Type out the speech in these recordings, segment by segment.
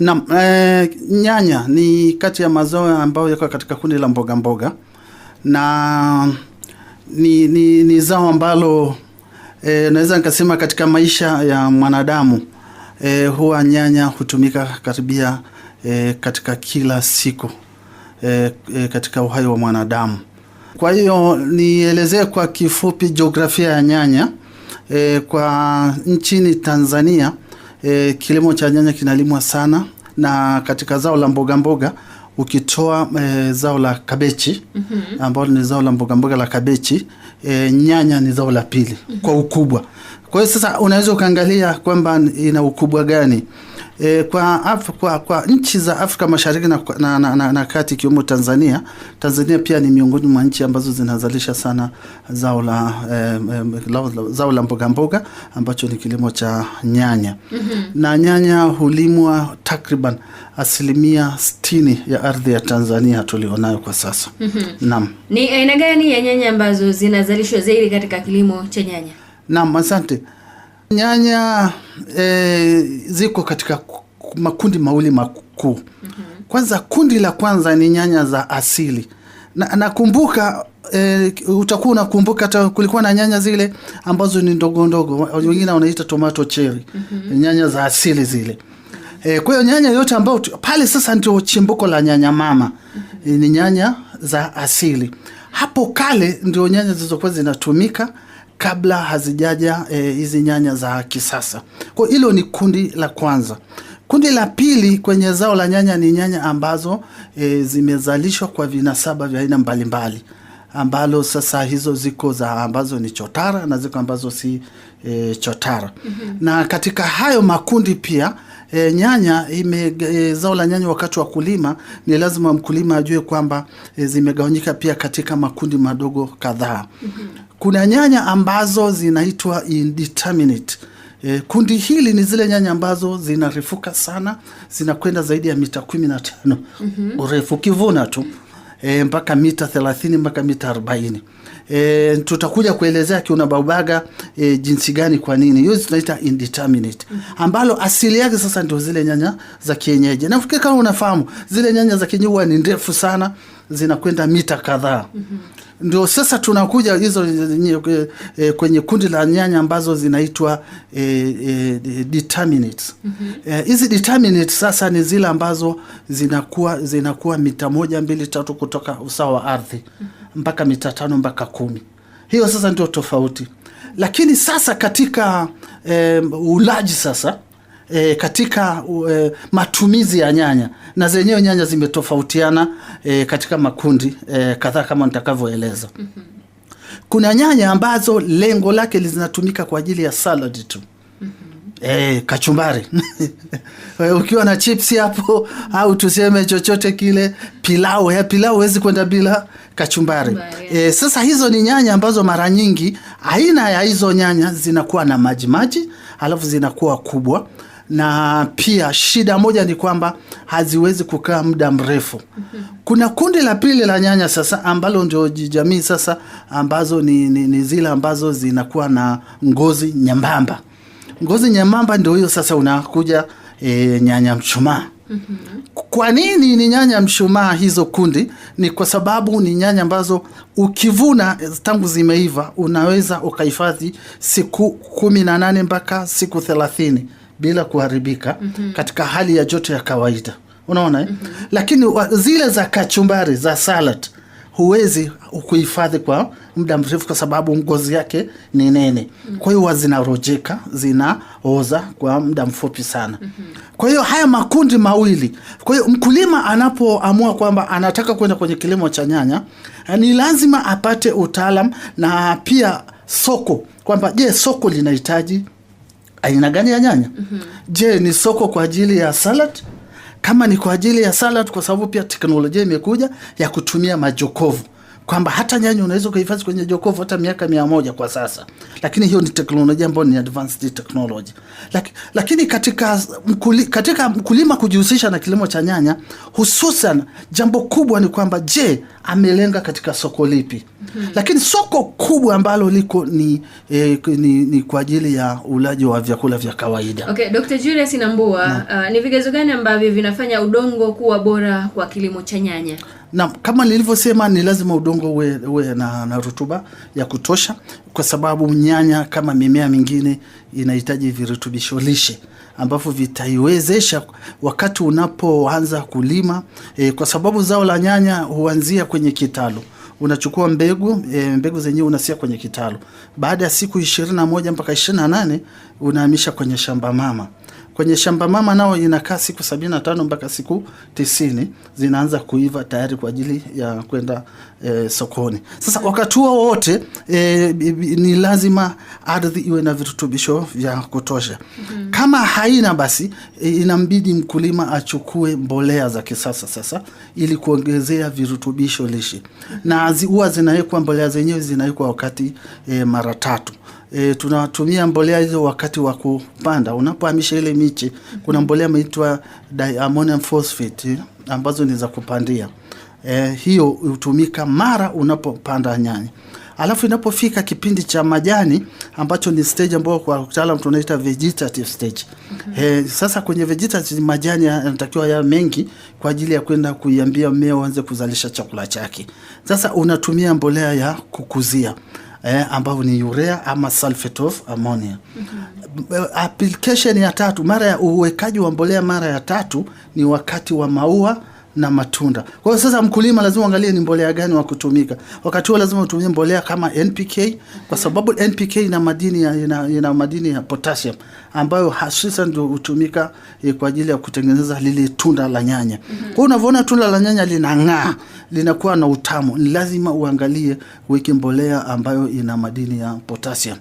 Na nyanya ni kati ya mazao ambayo yako katika kundi la mboga mboga, na ni zao ambalo naweza nikasema katika maisha ya mwanadamu huwa nyanya hutumika karibia katika kila siku katika uhai wa mwanadamu. Kwa hiyo nielezee kwa kifupi jiografia ya nyanya. Kwa nchini Tanzania kilimo cha nyanya kinalimwa sana, na katika zao la mboga mboga ukitoa zao la kabechi ambalo ni zao la mboga mboga la kabechi, nyanya ni zao la pili kwa ukubwa. Kwa hiyo sasa unaweza ukaangalia kwamba ina ukubwa gani. Kwa nchi za Afrika Mashariki na kati ikiwemo Tanzania pia ni miongoni mwa nchi ambazo zinazalisha sana zao la mboga mboga ambacho ni kilimo cha nyanya. Na nyanya hulimwa takriban 60% ya ardhi ya Tanzania tulionayo kwa sasa. Naam. Ni aina gani ya nyanya ambazo zinazalishwa zaidi katika kilimo cha nyanya? Naam, asante. Nyanya ziko katika makundi mawili makuu. Kwanza, kundi la kwanza ni nyanya za asili. Nakumbuka utakuwa unakumbuka hata kulikuwa na nyanya zile ambazo ni ndogo ndogo, wengine wanaita tomato cherry. Nyanya za asili zile. Kwa hiyo nyanya yote ambayo pale sasa ndio chimbuko la nyanya mama. Ni nyanya za asili. Hapo kale ndio nyanya zilizokuwa zinatumika kabla hazijaja hizi nyanya za kisasa. Kwa hilo ni kundi la kwanza. Kundi la pili kwenye zao la nyanya ni nyanya ambazo zimezalishwa kwa vinasaba vya aina mbalimbali, ambalo sasa hizo ziko za ambazo ni chotara na ziko ambazo si chotara. Na katika hayo makundi pia nyanya zao la nyanya wakati wa kulima ni lazima mkulima ajue kwamba zimegawanyika pia katika makundi madogo kadhaa. Kuna nyanya ambazo zinaitwa indeterminate. Kundi hili ni zile nyanya ambazo zinarefuka sana, zinakwenda zaidi ya mita 15 urefu kivuna tu, mpaka mita 30 mpaka mita 40. Tutakuja kuelezea kiunabaga jinsi gani kwa nini. Hiyo tunaita indeterminate, ambalo asili yake sasa ndio zile nyanya za kienyeji. Nafikiri kama unafahamu zile nyanya za kienyeji huwa ni ndefu sana, zinakwenda mita kadhaa. Ndio sasa tunakuja hizo kwenye kundi la nyanya ambazo zinaitwa determinates. Hizi determinates sasa ni zile ambazo zinakuwa mita 1, 2, 3 kutoka usawa wa ardhi mpaka mita 5 mpaka 10. Hiyo sasa ndio tofauti. Lakini sasa katika ulaji sasa katika matumizi ya nyanya, na zenyewe nyanya zimetofautiana katika makundi kadhaa kama nitakavyoeleza. Kuna nyanya ambazo lengo lake linatumika kwa ajili ya salad tu. Kachumbari. Ukiwa na chips hapo au tuseme chochote kile, pilau huwezi kwenda bila kachumbari. Sasa hizo ni nyanya ambazo mara nyingi aina ya hizo nyanya zinakuwa na maji alafu zinakuwa kubwa, na pia shida moja ni kwamba haziwezi kukaa muda mrefu. Kuna kundi la pili la nyanya sasa ambalo ndio jamii sasa ambazo ni zile ambazo zinakuwa na ngozi nyembamba. Ngozi nyembamba ndio hiyo sasa unakuja nyanya mshumaa. Kwa nini ni nyanya mshumaa hizo kundi? Ni kwa sababu ni nyanya ambazo ukivuna tangu zimeiva unaweza ukahifadhi siku 18 mpaka siku 30 bila kuharibika katika hali ya joto ya kawaida. Unaona? Lakini zile za kachumbari za salad huwezi kuhifadhi kwa muda mrefu kwa sababu ngozi yake ni nene. Kwa hiyo zinarojeka, zinaoza kwa muda mfupi sana. Kwa hiyo haya makundi mawili. Kwa hiyo mkulima anapoamua kwamba anataka kwenda kwenye kilimo cha nyanya, ni lazima apate utaalamu na pia soko, kwamba je, soko linahitaji aina gani ya nyanya? Je, ni soko kwa ajili ya salad? Kama ni kwa ajili ya salad, kwa sababu pia teknolojia imekuja ya kutumia majokovu, kwamba hata nyanya unaweza kuhifadhi kwenye jokovu hata miaka 100 kwa sasa. Lakini hiyo ni teknolojia ambayo ni advanced technology. Lakini katika mkulima kujihusisha na kilimo cha nyanya, hususan jambo kubwa ni kwamba je, amelenga katika soko lipi? Lakini soko kubwa ambalo liko ni kwa ajili ya ulaji wa vyakula vya kawaida. Okay, Dr. Julius Nambua, ni vigezo gani ambavyo vinafanya udongo kuwa bora kwa kilimo cha nyanya? Na kama nilivyosema, ni lazima udongo uwe na rutuba ya kutosha, kwa sababu nyanya kama mimea mingine inahitaji virutubisho lishe ambavyo vitaiwezesha wakati unapoanza kulima, kwa sababu zao la nyanya huanzia kwenye kitalu. Unachukua mbegu zenyewe unasia kwenye kitalu. Baada ya siku 21 mpaka 28 unahamisha kwenye shamba mama. Kwenye shamba mama nao inakaa siku 75 mpaka siku 90, zinaanza kuiva tayari kwa ajili ya kwenda sokoni. Sasa wakati huo wote ni lazima ardhi iwe na virutubisho vya kutosha. Kama haina, basi inambidi mkulima achukue mbolea za kisasa sasa ili kuongezea virutubisho lishe. Na huwa zinawekwa mbolea zenyewe zinawekwa wakati mara 3. Tunatumia mbolea hizo wakati wa kupanda. Unapohamisha ile miche, kuna mbolea inaitwa diammonium phosphate ambazo ni za kupandia. Hiyo hutumika mara unapopanda nyanya. Alafu inapofika kipindi cha majani ambacho ni stage ambayo kwa utaalamu tunaita vegetative stage. Sasa kwenye vegetative majani yanatakiwa ya mengi kwa ajili ya kwenda kuiambia mmea uanze kuzalisha chakula chake. Sasa unatumia mbolea ya kukuzia ambao ni urea ama sulfate of ammonia. Application ya 3, mara ya uwekaji wa mbolea mara ya 3 ni wakati wa maua na matunda. Kwa hiyo sasa mkulima lazima angalie ni mbolea gani wa kutumika. Wakati huo lazima utumie mbolea kama NPK, kwa sababu NPK ina madini ya potassium ambayo hasa ndio hutumika kwa ajili ya kutengeneza lile tunda la nyanya. Kwa hiyo unavyoona tunda la nyanya linang'aa, linakuwa na utamu, ni lazima uangalie weke mbolea ambayo ina madini ya potassium.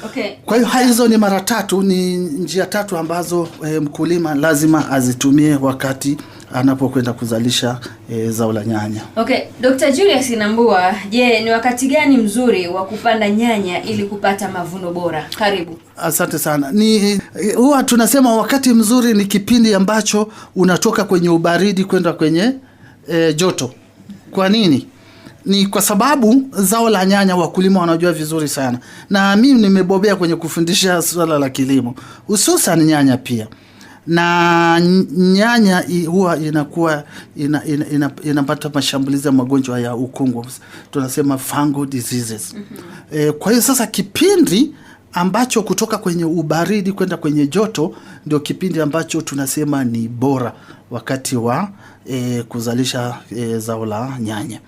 Okay. Kwa hiyo hizo ni mara 3, ni njia 3 ambazo mkulima lazima azitumie wakati anapokwenda kuzalisha zao la nyanya. Okay, Dr. Julius Nambua, je, ni wakati gani mzuri wa kupanda nyanya ili kupata mavuno bora? Karibu. Asante sana. Huwa tunasema wakati mzuri ni kipindi ambacho unatoka kwenye ubaridi kwenda kwenye joto. Kwa nini? Ni kwa sababu zao la nyanya wakulima wanajua vizuri sana. Na mimi nimebobea kwenye kufundisha swala la kilimo, hususan nyanya pia. Na nyanya huwa inakuwa inapata mashambulizi ya magonjwa ya ukungu, tunasema fungal diseases. Kwa hiyo sasa kipindi ambacho kutoka kwenye ubaridi kwenda kwenye joto ndio kipindi ambacho tunasema ni bora wakati wa kuzalisha zao la nyanya.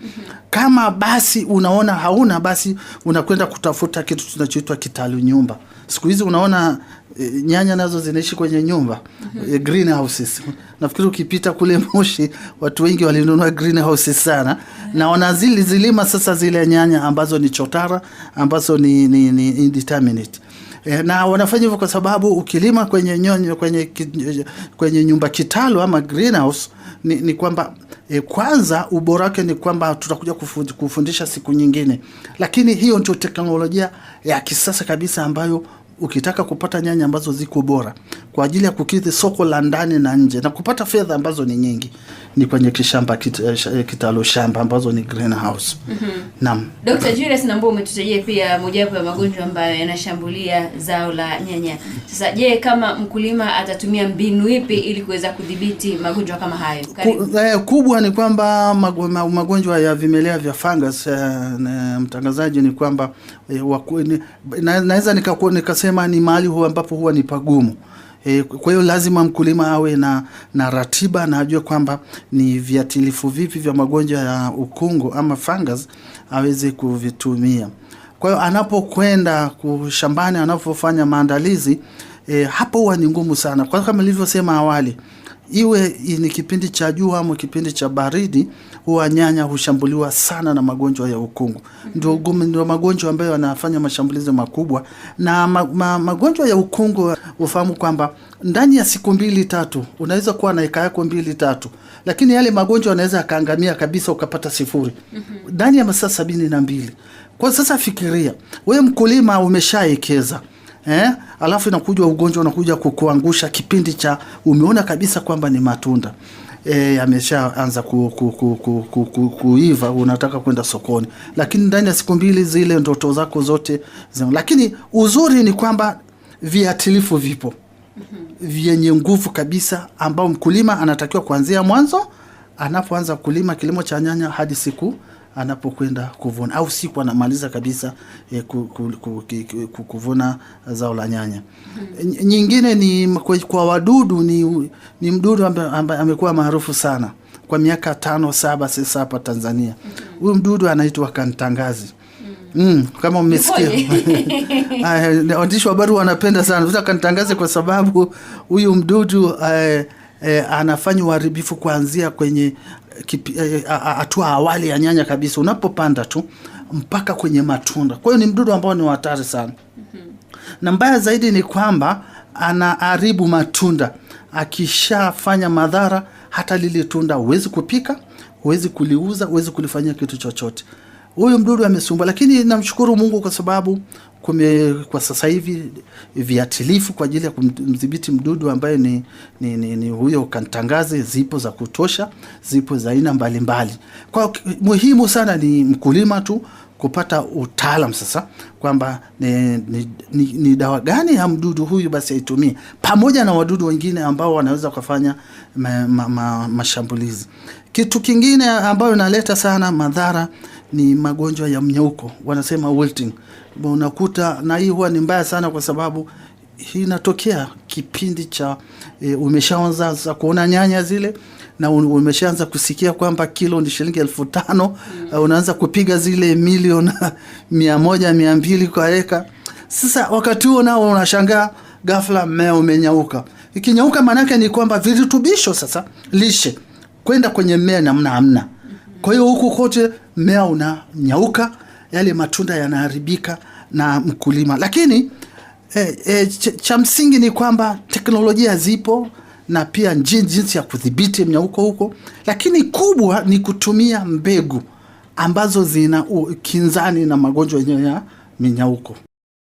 Kama basi unaona hauna, basi unakwenda kutafuta kitu tunachoitwa kitalu nyumba. Siku hizi unaona nyanya nazo zinaishi kwenye nyumba, greenhouses. Nafikiri ukipita kule Moshi watu wengi walinunua greenhouses sana, na wanazilima sasa zile nyanya ambazo ni chotara, ambazo ni indeterminate. Na wanafanya hivyo kwa sababu ukilima kwenye nyumba kitalu ama greenhouse ni kwamba kwanza ubora wake ni kwamba tutakuja kufundisha siku nyingine, lakini hiyo ndio teknolojia ya kisasa kabisa ambayo ukitaka kupata nyanya ambazo ziko bora kwa ajili ya kukidhi soko la ndani na nje na kupata fedha ambazo ni nyingi, ni kwenye kitalu shamba ambazo ni greenhouse. Naam. Dr. Julius Nambua, umetutajia pia mojawapo ya magonjwa ambayo yanashambulia zao la nyanya. Sasa je, kama mkulima atatumia mbinu ipi ili kuweza kudhibiti magonjwa kama hayo? Kubwa ni kwamba magonjwa ya vimelea vya fungus, mtangazaji, ni kwamba naweza nikasema ni mahali huwa ambapo huwa ni pagumu. Kwa hiyo lazima mkulima awe na ratiba na ajue kwamba ni viatilifu vipi vya magonjwa ya ukungu ama fungus aweze kuvitumia. Kwa hiyo anapokwenda shambani, anapofanya maandalizi, hapo huwa ni ngumu sana. Kwa kama nilivyosema awali, iwe ni kipindi cha jua ama kipindi cha baridi, huwa nyanya hushambuliwa sana na magonjwa ya ukungu. Ndio magonjwa ambayo yanafanya mashambulizi makubwa. Na magonjwa ya ukungu, ufahamu kwamba ndani ya siku 2-3 unaweza kuwa na eka yako 2-3, lakini yale magonjwa yanaweza kaangamia kabisa ukapata 0 ndani ya masaa 72. Kwa sasa fikiria, wewe mkulima umeshaekeza, alafu inakuja ugonjwa unakuja kukuangusha kipindi cha umeona kabisa kwamba ni matunda. yameshaanza kuiva, unataka kwenda sokoni, lakini ndani ya siku 2 zile ndoto zako zote lakini uzuri ni kwamba viatilifu vipo vyenye nguvu kabisa, ambao mkulima anatakiwa kuanzia mwanzo anapoanza kulima kilimo cha nyanya hadi siku anapokwenda kuvuna, au siku anamaliza kabisa kuvuna zao la nyanya. Nyingine ni kwa wadudu, ni mdudu ambaye amekuwa maarufu sana kwa miaka 5-7 sasa hapa Tanzania. Huyu mdudu anaitwa kantangazi. Kama umesikia. Waandishi wa habari wanapenda sana vuta kantangazi, kwa sababu huyu mdudu anafanya uharibifu kuanzia kwenye hatua awali ya nyanya kabisa, unapopanda tu mpaka kwenye matunda. Kwa hiyo ni mdudu ambao ni hatari sana. Na mbaya zaidi ni kwamba anaharibu matunda. Akishafanya madhara, hata lile tunda huwezi kupika, huwezi kuliuza, huwezi kulifanyia kitu chochote. Huyu mdudu amesumbua, lakini namshukuru Mungu kwa sababu kwa sasa hivi viatilifu kwa ajili ya kumdhibiti mdudu ambaye ni huyo kantangazi zipo za kutosha, zipo za aina mbalimbali. Kwa muhimu sana ni mkulima tu kupata utaalam sasa kwamba ni dawa gani ya mdudu huyu basi aitumie, pamoja na wadudu wengine ambao wanaweza kufanya mashambulizi. Kitu kingine ambayo inaleta sana madhara ni magonjwa ya mnyauko, wanasema wilting. Unakuta na hii huwa ni mbaya sana, kwa sababu hii inatokea kipindi cha umeshaanza kuona nyanya zile na umeshaanza kusikia kwamba kilo ni shilingi 5,000, unaanza kupiga zile milioni 100-200 kwa eka. Sasa wakati huo nao unashangaa ghafla mmea umenyauka. Ikinyauka maana yake ni kwamba virutubisho sasa lishe kwenda kwenye mmea namna hamna. Kwa hiyo huku kote mmea unanyauka, yale matunda yanaharibika na mkulima. Lakini cha msingi ni kwamba teknolojia zipo na pia jinsi ya kudhibiti mnyauko huko, lakini kubwa ni kutumia mbegu ambazo zina kinzani na magonjwa yenyewe ya minyauko.